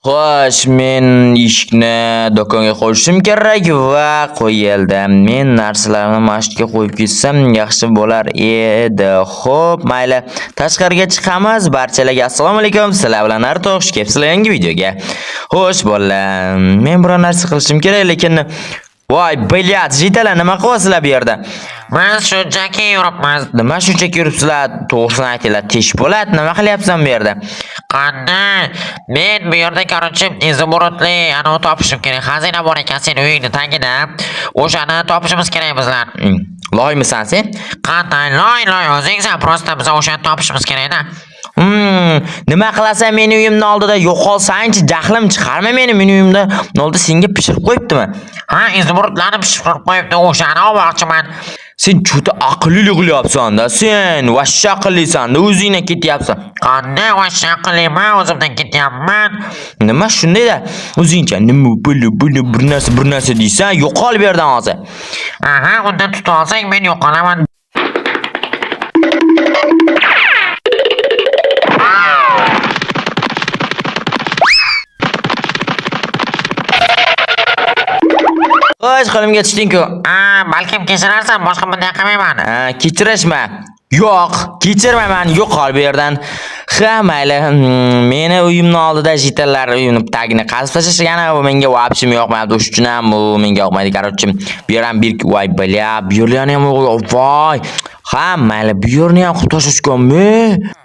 Xo'sh, men eshikni do'konga qo'yishim kerak va qo'yildi. Men narsalarimni masjidga qo'yib ketsam yaxshi bo'lar edi. Xo'p, mayli. Tashqariga chiqamiz. Barchalarga assalomu alaykum. Sizlar bilan Artoq, xush kelibsizlar yangi videoga. Xo'sh, bolalar, men biror narsa qilishim kerak, lekin voy, bilyat, jitalar nima qilyapsizlar bu yerda? Men shunchaki yuribmiz. Nima shunchaki yuribsizlar? To'g'risini aytinglar, tish bo'ladi. Nima qilyapsan bu yerda? Qanday? Men bu yerda qarorchim izumrudli anavi topishim kerak. Xazina bor ekan sen uyingni tagida. O'shani topishimiz kerak bizlar. Loymisan sen? Qanday loy o'zingsan, prosta biz o'shani topishimiz kerak-da. Nima qilasan meni uyimning oldida yo'qolsang-chi, jahlim chiqarma meni uyimda. Oldida senga pishirib qo'yibdimi? Ha, izumrudlarni pishirib qo'yibdi, o'shani olmoqchiman. Sen juda aqlli qilyapsan-da, sen vashsha aqllisan-da, o'zingga ketyapsan. Qanday vashsha aqlliman, o'zimdan ketyapman. Nima shunday-da? O'zingcha nima buni bir narsa deysan, yo'qol bu yerdan hozir. Aha, undan tuta olsang men yo'qolaman. O'z qo'limga tushding-ku. Balkim kechirarsan, boshqa bunday qilmayman. Kechirishma. Yo'q, kechirmayman, yo'qol bu yerdan. Ha, mayli. Meni uyimning oldida jitallar uyimni tagini qazib tashlashgani bu menga vobshim yoqmaydi. O'shuning uchun ham bu menga yoqmaydi. Qarochim, bu yer ham bir voy bilya, bu yerlarni ham voy. Ha, mayli, bu yerni ham qilib tashlashganmi?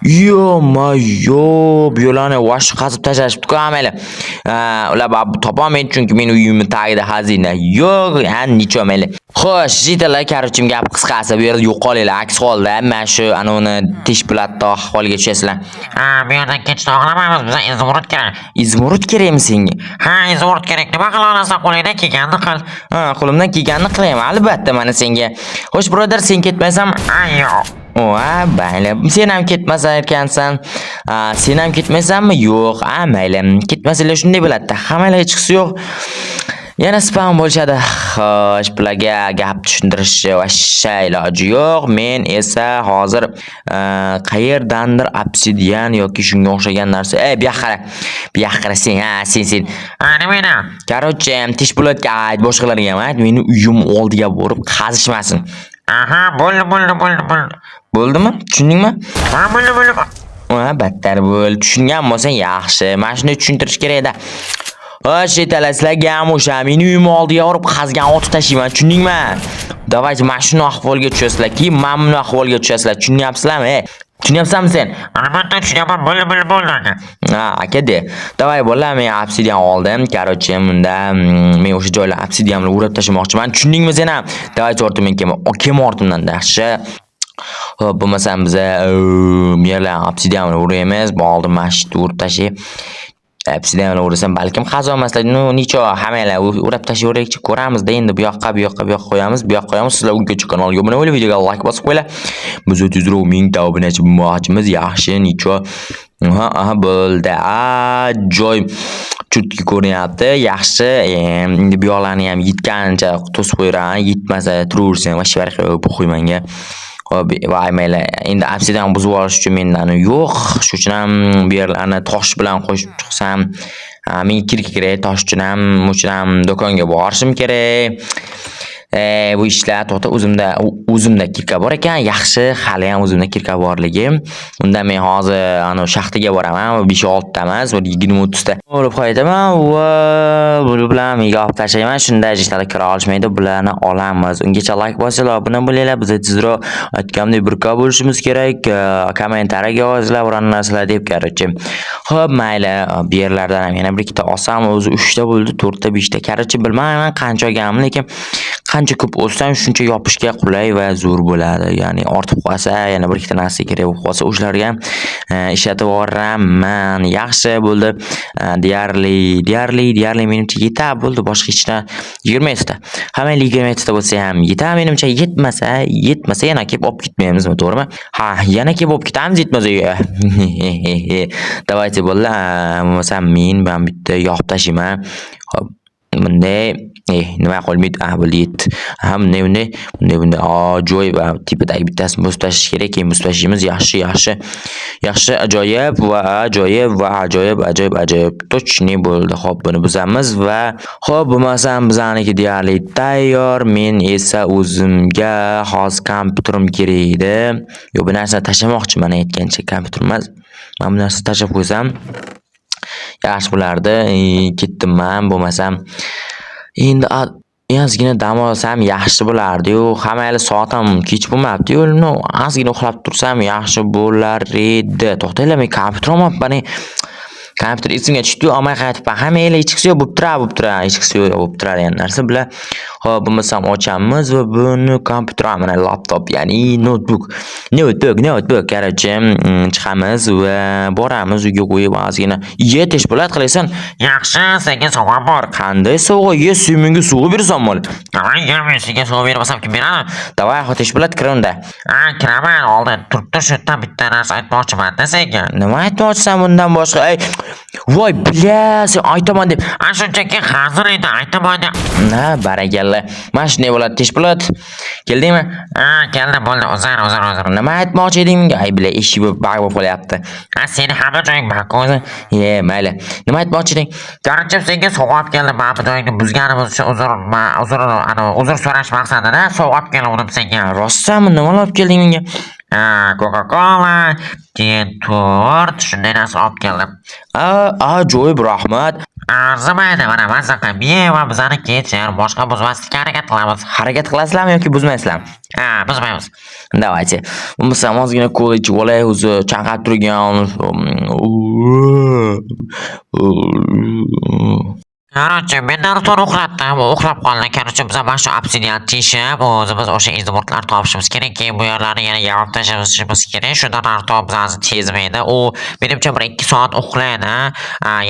Yo, bu yerlarni vash qazib tashlashibdi-ku, mayli. Ular topolmaydi chunki men uyimning tagida xazina yo'q. Nicho mayli. Xo'sh, jitallar, qarochim, gap qisqasi, bu yerda yo'qolinglar, aks holda men shu anavini tish bilatda ahvolga tushasizlar. Bu yerdan ketishni xohlamaymiz, bizga izumrud kerak. Izumrud kerakmi senga? Ha, izumrud kerak. Nima qila olasan, qo'lingdan kelganini qil. Qo'limdan kelganini qilaman, albatta mana senga. Xo'sh, birodar, sen ketmasam, yo'q. Mayli. Sen ham ketmasar ekansan. Sen ham ketmaysanmi? Yo'q. Mayli. Ketmasanglar shunday bo'ladi. Hammalar hech qisi yo'q. Yana spam bo'lishadi. Xo'sh, bularga gap tushuntirish vashsha iloji yo'q. Men esa hozir qayerdandir obsidian yoki shunga o'xshagan narsa. Bu yoqqa qara. Bu yoqqa qara sen. Sen. Nima? Qarochi, tish bo'latga ayt, boshqalarga ham ayt, meni uyim oldiga borib qazishmasin. Aha, bo'ldi. Bo'ldimi? Tushundingmi? Ha, bo'ldi. Battar bo'l. Tushungan bo'lsang yaxshi. Mana shuni tushuntirish kerak-da. Xo'sh, sizlarga ham o'sha meni uyim oldiga borib qazgan otib tashlayman, tushundingmi? Davaychi, mana shuni ahvolga tushasizlar, keyin mana buni ahvolga tushasizlar. Tushunyapsizlarmi? Tushunyapsanmi sen? Albatta tushunyapman. Bo'ldi. Aka de. Davay bolalar, men obsidian oldim. Qarochi, bunda men o'sha joylar obsidianni o'rab tashlamoqchiman. Tushundingmi sen ham? Davay tortib men ortimdan yaxshi. Xo'p, bo'lmasam biz yerlar obsidianni o'raymiz. Bu oldin masjidni o'rab tashlay. Obsidianni o'rasam balkim qazolmaslar. Nicho hammalar o'rab tashlayveraylik, ko'ramizda endi bu yoqqa qo'yamiz. Sizlar ungacha kanalga obuna bo'lib, videoga like bosib qo'yinglar. Biz 30 ming obunachi bo'lmoqchimiz. Yaxshi, nicho. Bo'ldi. Joy chutki ko'rinyapti. Yaxshi. Endi bu yoqlarni ham yetganicha to'sib qo'yram. Yetmasa turaversin, vash barqa qo'ymanga. Voy mayli, endi obsidian buzib olish uchun mendan yo'q. Shuning uchun ham bu yerlarni tosh bilan qo'shib chiqsam, men kirki kerak, tosh uchun ham do'konga borishim kerak. Bu ishlar to'xta o'zimda kirka bor ekan. Yaxshi, hali ham o'zimda kirka borligi. Unda men hozir ana shaxtaga boraman. 5-6 tamas, 20-30 ta bo'lib qo'yaman va buni bilan menga olib tashlayman. Shunda ishlarga kira olishmaydi. Bularni olamiz. Ungacha like bosinglar, obuna bo'linglar. Biz tezroq aytganimdek birga bo'lishimiz kerak. Kommentariyaga yozinglar biror narsalar deb qarochi. Xo'p, mayli. Bu yerlardan ham yana bir ikkita olsam, o'zi 3 ta bo'ldi, 4 ta, 5 ta. Qarochi bilmayman qancha olganimni, lekin qancha ko'p o'sam shuncha yopishga qulay va zo'r bo'ladi. Ya'ni ortib qolsa, yana bir ikkita narsa kerak bo'lib qolsa, o'shalarga ham ishlatib yuboraman. Yaxshi bo'ldi. Deyarli menimcha yetar bo'ldi. Boshqa hech narsa 20 ta. Hamma 20 ta bo'lsa ham yetar menimcha. Yetmasa yana kelib olib ketmaymizmi, to'g'rimi? Ha, yana kelib olib ketamiz yetmasa. Davaychi bo'ldi. Men bitta yopib tashlayman. Hop, bunday nima qolmaydi? Bo'ldi yetdi. Bunday ajoyib va tepadagi bittasini bosib tashlash kerak. Keyin bosib tashlaymiz. Yaxshi, ajoyib. Точно bo'ldi. Xo'p, buni buzamiz va xo'p, bo'lmasam bizaniki deyarli tayyor. Men esa o'zimga xos kompyuterim kerak edi. Yo'q, bu narsani tashlamoqchiman aytgancha kompyuter emas. Men bu narsani tashlab qo'ysam yaxshi bo'lardi. Ketdim men, bo'lmasam endi ozgina dam olsam yaxshi bo'lardi-yu. Hammaylar soatim kech bo'lmabdi-yu. Ozgina uxlab tursam yaxshi bo'lar edi. To'xtanglar, men kompyuter olmabman. Kompyuter esimga tushdi, olmay qaytibman. Hammaylar ichkisi yo'q bo'lib turar, ichkisi yo'q bo'lib turar degan narsa bilan. Xo'p, bo'lmasam ochamiz va buni kompyuter, mana laptop, ya'ni notebook. Короче, chiqamiz va boramiz uyga qo'yib ozgina yetish bo'ladi qilasan. Yaxshi, senga sovg'a bor. Qanday sovg'a? Sen menga sovg'a berasan moli. Men senga sovg'a bermasam kim beradi? Davay, xotish bo'ladi, kir unda. Kiraman, oldin turib tur, shu yerdan bitta narsa aytmoqchiman-da senga. Nima aytmoqchisan bundan boshqa? Voy, bilasan, aytaman deb. Shunchaki hazır edi, aytaman deb. Barakalla. Mana shunday bo'ladi, tish bo'ladi. Keldingmi? Keldim, bo'ldi. Uzr. Nima aytmoqchi eding menga? Bila, eshik bo'lib bag' bo'lib qolyapti. Seni hamma joying bak o'zi. Mayli. Nima aytmoqchi eding? Qarachim, senga sovg'a olib keldim. Men bu joyingni buzganimiz uchun uzr so'rash maqsadida sovg'a olib keldim senga. Rostsanmi? Nima olib kelding menga? Coca-Cola, tort, shunday narsa olib keldim. Ajoyib, rahmat. Arzimaydi, mana mazza qilib ye va bizani kechir, boshqa buzmaslikka harakat qilamiz. Harakat qilasizlarmi yoki buzmaysizlarmi? Buzmaymiz. Давайте. Bo'lmasa ozgina kola ichib olay, o'zi chanqab turgan. Короче, men Naruto uxlatdim, uxlab qoldi. Короче, biz mana shu obsidian teshib, o'zimiz o'sha izmurtlar topishimiz kerak. Keyin bu yerlarni yana yopib tashlashimiz kerak. Shunda Naruto bizni tezmaydi. U menimcha 1-2 soat uxlaydi.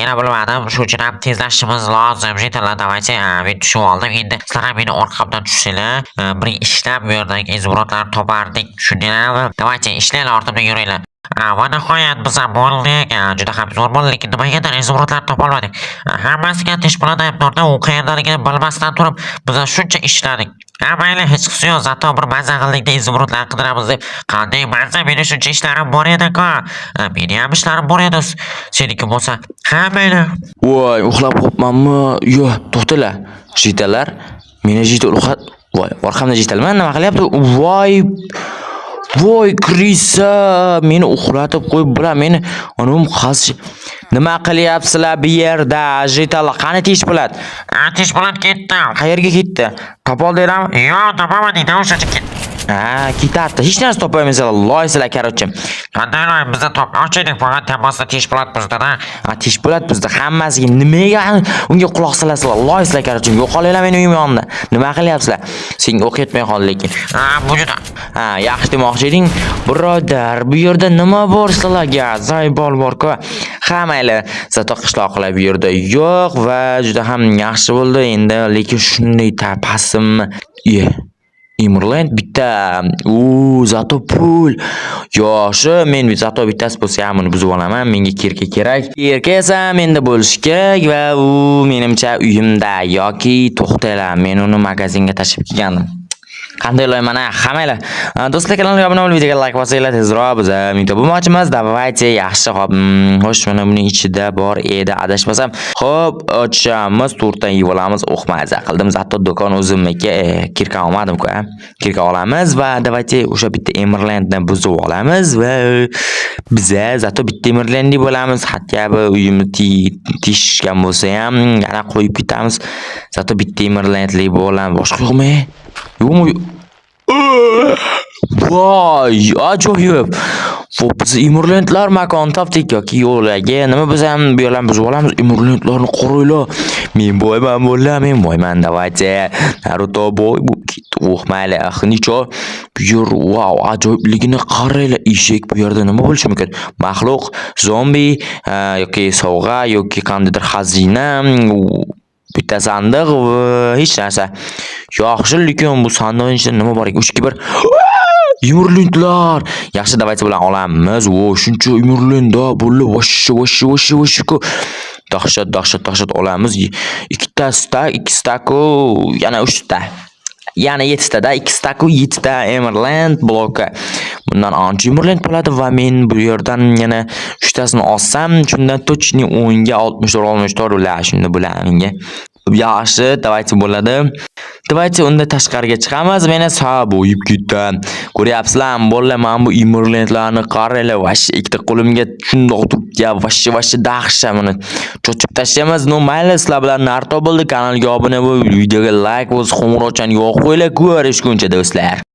Yana bilmadim, shu uchun ham tezlashimiz lozim. Jetonlar, давайте, men tushib oldim. Endi sizlar ham meni orqamdan tushsanglar, bir ishlab bu yerdagi izmurtlarni topardik. Tushundinglarmi? Давайте, ishlanglar, ortimdan yuringlar. Va nihoyat biz bo'ldik, juda ham zo'r bo'ldi, lekin nimagadir izmurtlarni topolmadik. Hammasiga tish bilan aybdorda u qayerdaligini bilmasdan turib biz shuncha ishladik. Mayli, hech qisi yo'q, zato bir mazza qildikda izmurtlar qidiramiz deb. Qanday mazza, meni shuncha ishlarim bor edi-ku. Meni ham ishlarim bor edi. Seniki bo'lsa, mayli. Voy, uxlab qolibmanmi? Yo'q, to'xtalar. Jitallar, meni jital uxlat. Voy, orqamda jitalman, nima qilyapti? Voy, Krisa, meni uxlatib qo'yib bular meni onam qazshi. Nima qilyapsizlar bu yerda? Jitallar, qani tish bo'ladi? Tish bo'ladi ketdi. Qayerga ketdi? Topoldinglarmi? Yo'q, topamading, o'shacha ketdi. Ketadi. Hech narsa topolmaysizlar, loysizlar, короче. Qanday loy, bizda topoqchidik, faqat temasida tish bo'ladi bizda-da. Tish bo'ladi bizda hammasiga. Nimaga unga quloq solasizlar? Loysizlar, короче. Yo'qolinglar meni uyim yonida. Nima qilyapsizlar? Senga o'q yetmay qoldi lekin. Bu juda. Yaxshi demoqchi eding. Birodar, bu yerda nima bor sizlarga? Zaybol bor-ku. Mayli, zato qishloqlar bu yerda yo'q va juda ham yaxshi bo'ldi endi, lekin shunday tapasimmi? Imurland bitta. Zato pul. Yoshi, men zato bittasi bo'lsa ham uni buzib olaman. Menga kirka kerak. Kirka esa menda bo'lishi kerak va u menimcha uyimda yoki to'xtanglar, men uni magazinga tashib kelgandim. Qanday loy mana hammalar. Do'stlar, kanalga obuna bo'lib, videoga like bosinglar, tezroq biz mingta bo'lmoqchimiz. Давайте, yaxshi, xo'p. Xo'sh, mana buning ichida bor edi, adashmasam. Xo'p, ochamiz, to'rtdan yeb olamiz. Maza qildim. Zato do'kon o'zimniki. Kirka olmadim-ku. Kirka olamiz va давайте o'sha bitta Emerlandni buzib olamiz va biza zato bitta Emerlandni bo'lamiz. Hatto bu uyimizni tishgan bo'lsa ham yana qo'yib ketamiz. Zato bitta Emerlandli bo'lamiz. Boshqa yo'qmi? Yo'qmi? Voy, ajoyib. Biz Imurlentlar makon topdik yoki yo'laga. Nima biz ham bu yerlarni buzib olamiz. Imurlentlarni qoraylar. Men boyman. Давайте. Naruto boy bu mayli. Nicho. Bu yer wow, ajoyibligini qaranglar. Eshik bu yerda nima bo'lishi mumkin? Maxluq, zombi yoki sovg'a yoki qandaydir xazina. Bitta sandiq va hech narsa. Yaxshi, lekin bu sandiqning ichida nima bor ekan? 3-2-1. Imurlentlar. Yaxshi, давайте bilan olamiz. Shuncha imurlenda bo'lib, vosh. dahshat olamiz. Ikkita stak, 2 staku, yana 3 ta. Yana 7 tada, 2 staku 7 ta Emerald bloki. Bundan ancha Emerald bo'ladi va men bu yerdan yana 3 tasini olsam, shundan точный 10 ga 64 ular shunda bo'ladi menga. Yaxshi, давайте bo'ladi. Давайте unda tashqariga chiqamiz. Meni boyib ketdi. Ko'ryapsizlarmi? Bolalar, men bu Emeraldlarni qaranglar, vash ikkita qo'limga shundoq turibdi. Vash dahshat buni. Cho'chib tashlaymiz. No, mayli, sizlar bilan Naruto bo'ldi. Kanalga obuna bo'lib, videoga like va qo'ng'iroqchani yoqib qo'yinglar. Ko'rishguncha do'stlar.